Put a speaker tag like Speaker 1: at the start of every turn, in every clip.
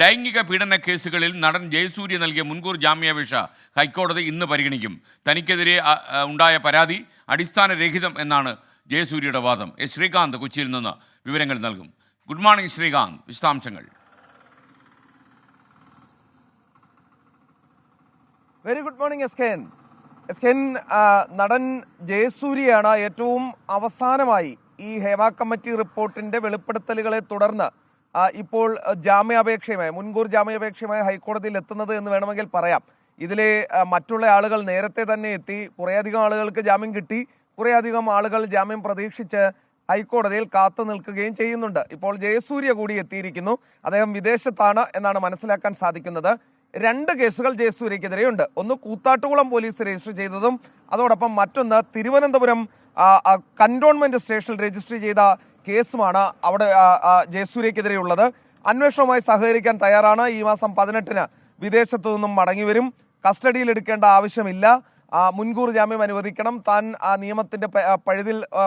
Speaker 1: ലൈംഗിക പീഡന കേസുകളിൽ നടൻ ജയസൂര്യ നൽകിയ മുൻകൂർ ജാമ്യാപേക്ഷ ഹൈക്കോടതി ഇന്ന് പരിഗണിക്കും. തനിക്കെതിരെ ഉണ്ടായ പരാതി അടിസ്ഥാനരഹിതം എന്നാണ് ജയസൂര്യയുടെ വാദം. ശ്രീകാന്ത് കൊച്ചിയിൽ നിന്ന് വിവരങ്ങൾ നൽകും. ഗുഡ് മോർണിംഗ് ശ്രീകാന്ത്, വിശദാംശങ്ങൾ.
Speaker 2: വെരി ഗുഡ് മോർണിംഗ് എസ് കെൻ. നടൻ ജയസൂര്യയാണ് ഏറ്റവും അവസാനമായി ഈ ഹേമ കമ്മിറ്റി റിപ്പോർട്ടിന്റെ വെളിപ്പെടുത്തലുകളെ തുടർന്ന് ഇപ്പോൾ ജാമ്യാപേക്ഷയുമായി മുൻകൂർ ജാമ്യാപേക്ഷയുമായി ഹൈക്കോടതിയിൽ എത്തുന്നത് എന്ന് വേണമെങ്കിൽ പറയാം. ഇതിലെ മറ്റുള്ള ആളുകൾ നേരത്തെ തന്നെ എത്തി, കുറേയധികം ആളുകൾക്ക് ജാമ്യം കിട്ടി, കുറേയധികം ആളുകൾ ജാമ്യം പ്രതീക്ഷിച്ച് ഹൈക്കോടതിയിൽ കാത്തു നിൽക്കുകയും ചെയ്യുന്നുണ്ട്. ഇപ്പോൾ ജയസൂര്യ കൂടി എത്തിയിരിക്കുന്നു. അദ്ദേഹം വിദേശത്താണ് എന്നാണ് മനസ്സിലാക്കാൻ സാധിക്കുന്നത്. 2 കേസുകൾ ജയസൂര്യക്കെതിരെയുണ്ട്. ഒന്ന് കൂത്താട്ടുകുളം പോലീസ് രജിസ്റ്റർ ചെയ്തതും അതോടൊപ്പം മറ്റൊന്ന് തിരുവനന്തപുരം കന്റോൺമെന്റ് സ്റ്റേഷനിൽ രജിസ്റ്റർ ചെയ്ത കേസുമാണ് അവിടെ ജയസൂര്യക്കെതിരെയുള്ളത്. അന്വേഷണവുമായി സഹകരിക്കാൻ തയ്യാറാണ്. ഈ മാസം 18-ന് വിദേശത്തു നിന്നും മടങ്ങിവരും. കസ്റ്റഡിയിൽ എടുക്കേണ്ട ആവശ്യമില്ല. മുൻകൂർ ജാമ്യം അനുവദിക്കണം. താൻ ആ നിയമത്തിന്റെ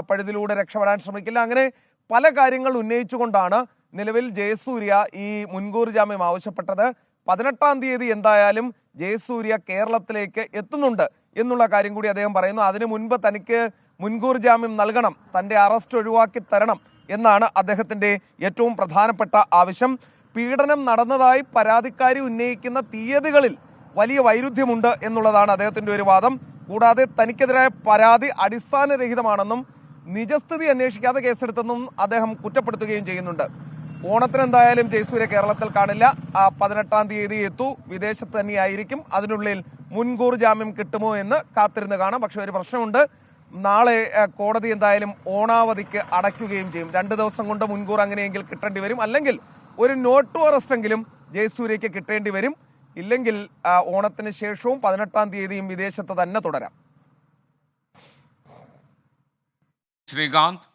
Speaker 2: പഴുതിലൂടെ രക്ഷപ്പെടാൻ ശ്രമിക്കില്ല. അങ്ങനെ പല കാര്യങ്ങൾ ഉന്നയിച്ചുകൊണ്ടാണ് നിലവിൽ ജയസൂര്യ ഈ മുൻകൂർ ജാമ്യം ആവശ്യപ്പെട്ടത്. 18-ാം തീയതി എന്തായാലും ജയസൂര്യ കേരളത്തിലേക്ക് എത്തുന്നുണ്ട് എന്നുള്ള കാര്യം കൂടി അദ്ദേഹം പറയുന്നു. അതിനു മുൻപ് തനിക്ക് മുൻകൂർ ജാമ്യം നൽകണം, തന്റെ അറസ്റ്റ് ഒഴിവാക്കി തരണം എന്നാണ് അദ്ദേഹത്തിന്റെ ഏറ്റവും പ്രധാനപ്പെട്ട ആവശ്യം. പീഡനം നടന്നതായി പരാതിക്കാരി ഉന്നയിക്കുന്ന തീയതികളിൽ വലിയ വൈരുദ്ധ്യമുണ്ട് എന്നുള്ളതാണ് അദ്ദേഹത്തിന്റെ ഒരു വാദം. കൂടാതെ തനിക്കെതിരായ പരാതി അടിസ്ഥാനരഹിതമാണെന്നും നിജസ്ഥിതി അന്വേഷിക്കാതെ കേസെടുത്തെന്നും അദ്ദേഹം കുറ്റപ്പെടുത്തുകയും ചെയ്യുന്നുണ്ട്. ഓണത്തിന് എന്തായാലും ജയസൂര്യ കേരളത്തിൽ കാണില്ല. 18-ാം തീയതി എത്തൂ, വിദേശത്ത് തന്നെയായിരിക്കും. അതിനുള്ളിൽ മുൻകൂർ ജാമ്യം കിട്ടുമോ എന്ന് കാത്തിരുന്ന് കാണാം. പക്ഷെ ഒരു പ്രശ്നമുണ്ട്. നാളെ കോടതി എന്തായാലും ഓണാവധിക്ക് അടയ്ക്കുകയും ചെയ്യും. 2 ദിവസം കൊണ്ട് മുൻകൂർ അങ്ങനെയെങ്കിൽ കിട്ടേണ്ടി വരും. അല്ലെങ്കിൽ ഒരു നോട്ട് ടു അറസ്റ്റ് എങ്കിലും ജയസൂര്യക്ക് കിട്ടേണ്ടി വരും. ഇല്ലെങ്കിൽ ഓണത്തിന് ശേഷവും 18-ാം തീയതിയും വിദേശത്ത് തന്നെ തുടരാം.
Speaker 1: ശ്രീകാന്ത്.